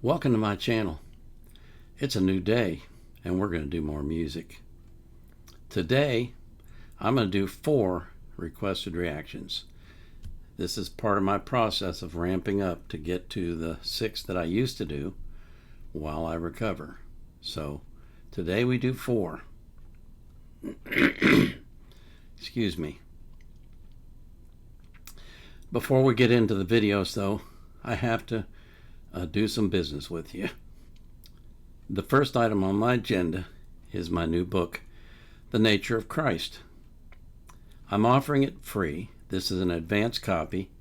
Welcome to my channel. It's a new day and we're going to do more music. Today I'm going to do 4 requested reactions. This is part of my process of ramping up to get to the 6 that I used to do while I recover. So today we do 4. Excuse me. Before we get into the videos though, I have to do some business with you. The first item on my agenda is my new book, The Nature of Christ. I'm offering it free. This is an advance copy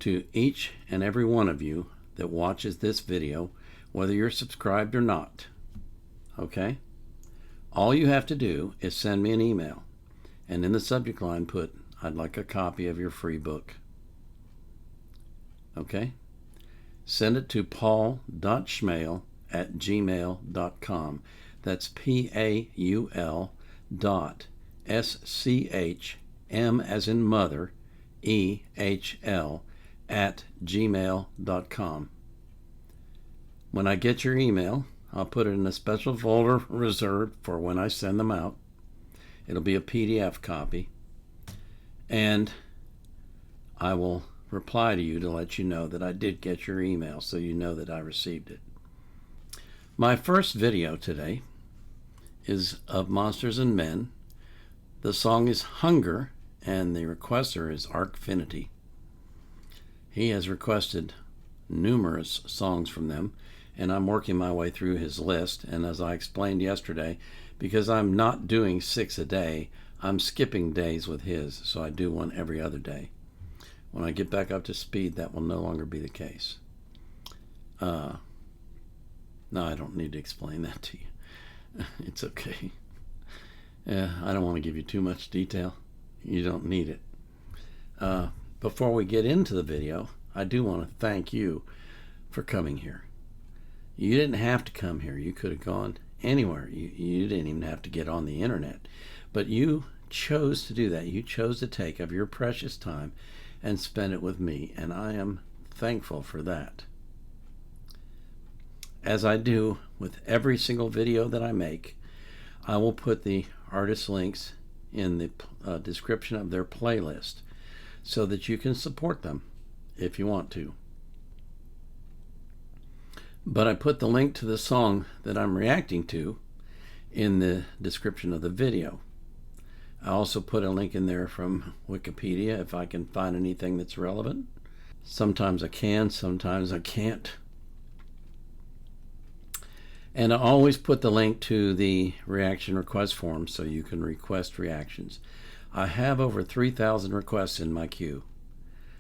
to each and every one of you that watches this video, whether you're subscribed or not. Okay? All you have to do is send me an email, and in the subject line put, "I'd like a copy of your free book." Okay? Send it to paul.schmale@gmail.com. That's paul.schm as in mother, EHL @gmail.com. When I get your email, I'll put it in a special folder reserved for when I send them out. It'll be a PDF copy, and I will reply to you to let you know that I did get your email, so you know that I received it. My first video today is of Monsters and Men. The song is Hunger, and the requester is Arkfinity. He has requested numerous songs from them, and I'm working my way through his list. And as I explained yesterday, because I'm not doing 6 a day, I'm skipping days with his, so I do one every other day. When I get back up to speed, that will no longer be the case. No, I don't need to explain that to you. It's okay. I don't want to give you too much detail. You don't need it. Before we get into the video, I do want to thank you for coming here. You didn't have to come here. You could have gone anywhere. You didn't even have to get on the internet. But you chose to do that. You chose to take of your precious time and spend it with me, and I am thankful for that. As I do with every single video that I make, I will put the artist links in the description of their playlist so that you can support them if you want to. But I put the link to the song that I'm reacting to in the description of the video. I also put a link in there from Wikipedia if I can find anything that's relevant. Sometimes I can, sometimes I can't. And I always put the link to the reaction request form so you can request reactions. I have over 3,000 requests in my queue.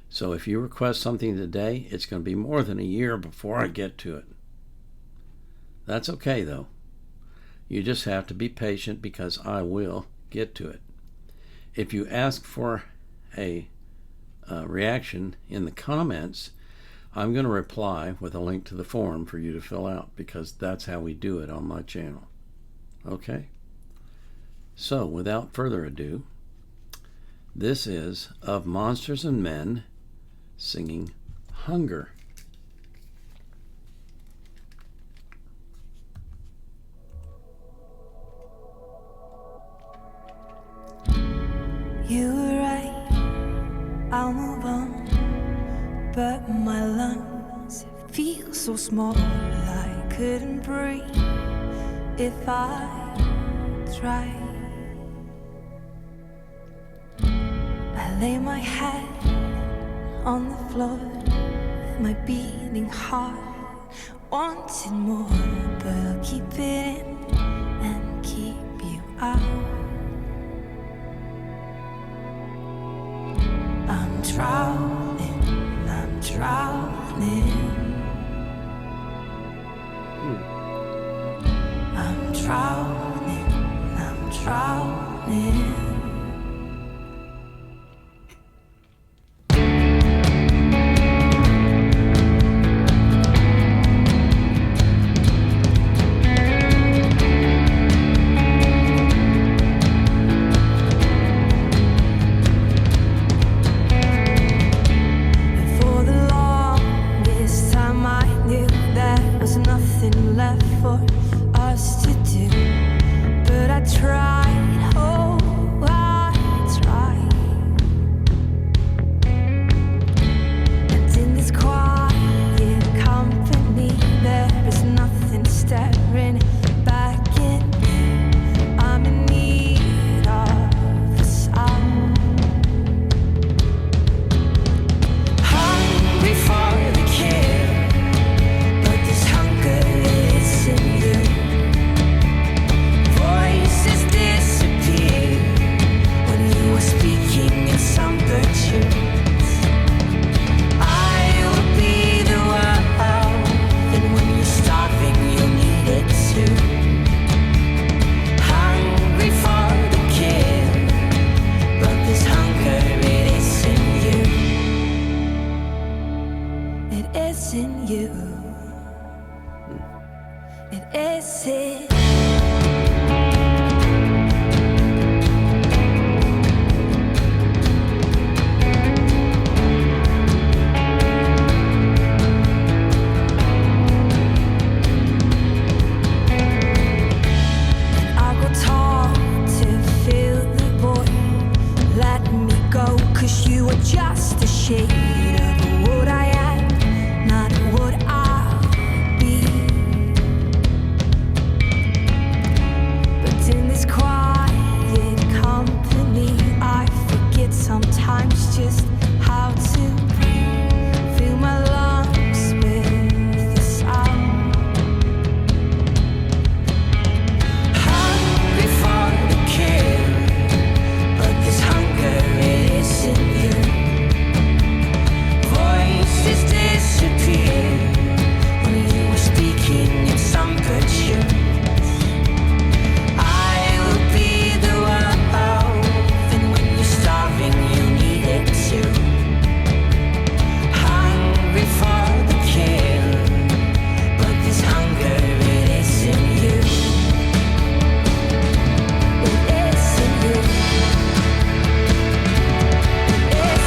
So if you request something today, it's going to be more than a year before I get to it. That's okay though. You just have to be patient because I will get to it. If you ask for a reaction in the comments, I'm going to reply with a link to the form for you to fill out, because that's how we do it on my channel. Okay? So, without further ado, this is of Monsters and Men singing Hunger. You were right, I'll move on, but my lungs feel so small, I couldn't breathe if I tried. I lay my head on the floor, my beating heart wanted more, but I'll keep it in and keep you out. I'm drowning. I'm drowning. For the longest time I knew that was you. It isn't. Just a shade of what I am, not what I'll be. But in this quiet company, I forget sometimes just how to breathe. Fill my lungs with the sound. Hungry for the kill, but this hunger isn't you. Voices disappear when you were speaking in some good tunes. I will be the one, and when you're starving, you need it too. Hungry for the kill, but this hunger, it isn't you. It isn't you. It isn't.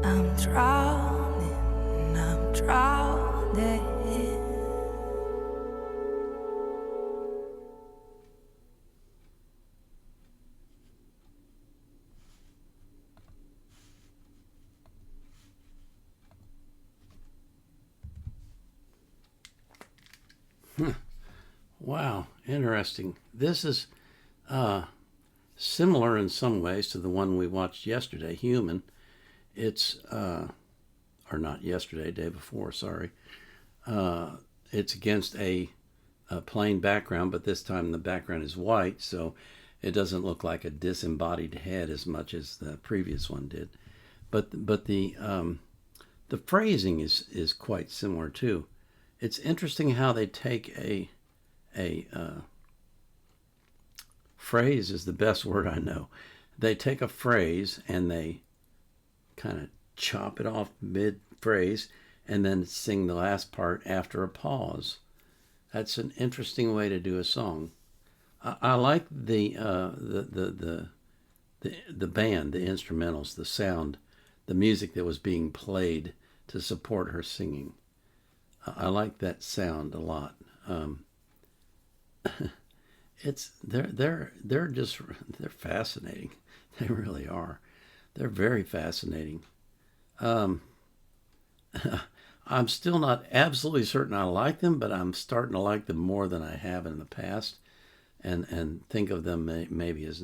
I'm drowning, I'm drowning. Wow, interesting. This is similar in some ways to the one we watched yesterday, Human. It's, or not yesterday, day before, sorry. It's against a plain background, but this time the background is white, so it doesn't look like a disembodied head as much as the previous one did. But the phrasing is quite similar too. It's interesting how they take a phrase is the best word I know. They take a phrase and they kind of chop it off mid-phrase and then sing the last part after a pause. That's an interesting way to do a song. I like the band, the instrumentals, the sound, the music that was being played to support her singing. I like that sound a lot. They're fascinating. They really are. They're very fascinating. I'm still not absolutely certain I like them, but I'm starting to like them more than I have in the past, and think of them maybe as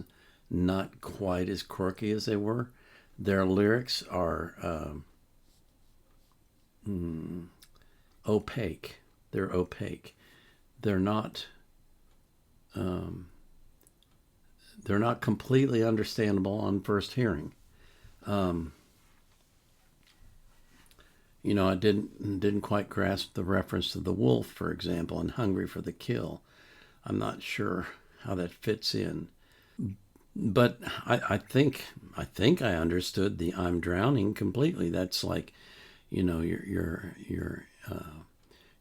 not quite as quirky as they were. Their lyrics are opaque. They're opaque. They're not completely understandable on first hearing. I didn't quite grasp the reference to the wolf, for example, and Hungry for the Kill. I'm not sure how that fits in, but I think I understood the I'm drowning completely. That's like, your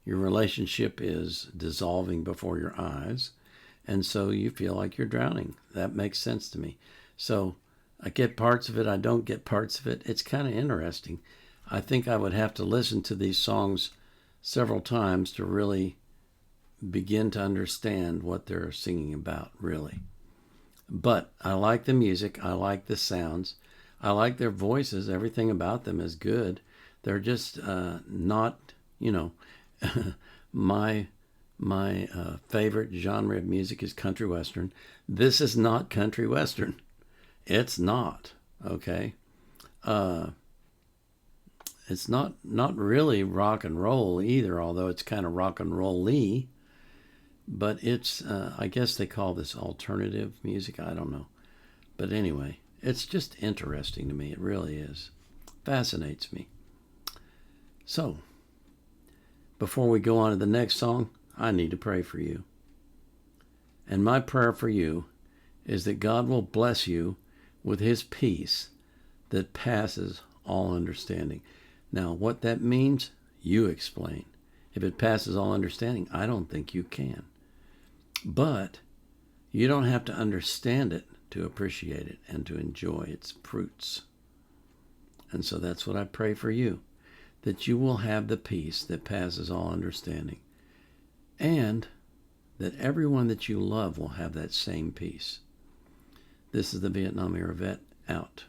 relationship is dissolving before your eyes, and so you feel like you're drowning. That makes sense to me. So I get parts of it. I don't get parts of it. It's kind of interesting. I think I would have to listen to these songs several times to really begin to understand what they're singing about, really. But I like the music. I like the sounds. I like their voices. Everything about them is good. They're just not, my favorite genre of music is country western. This is not country western. It's not, okay? It's not really rock and roll either, although it's kind of rock and roll-y. But it's, I guess they call this alternative music. I don't know. But anyway, it's just interesting to me. It really is. Fascinates me. So, before we go on to the next song, I need to pray for you. And my prayer for you is that God will bless you with his peace that passes all understanding. Now, what that means, you explain. If it passes all understanding, I don't think you can. But you don't have to understand it to appreciate it and to enjoy its fruits. And so that's what I pray for you, that you will have the peace that passes all understanding, and that everyone that you love will have that same peace. This is the Vietnam Era Vet, out.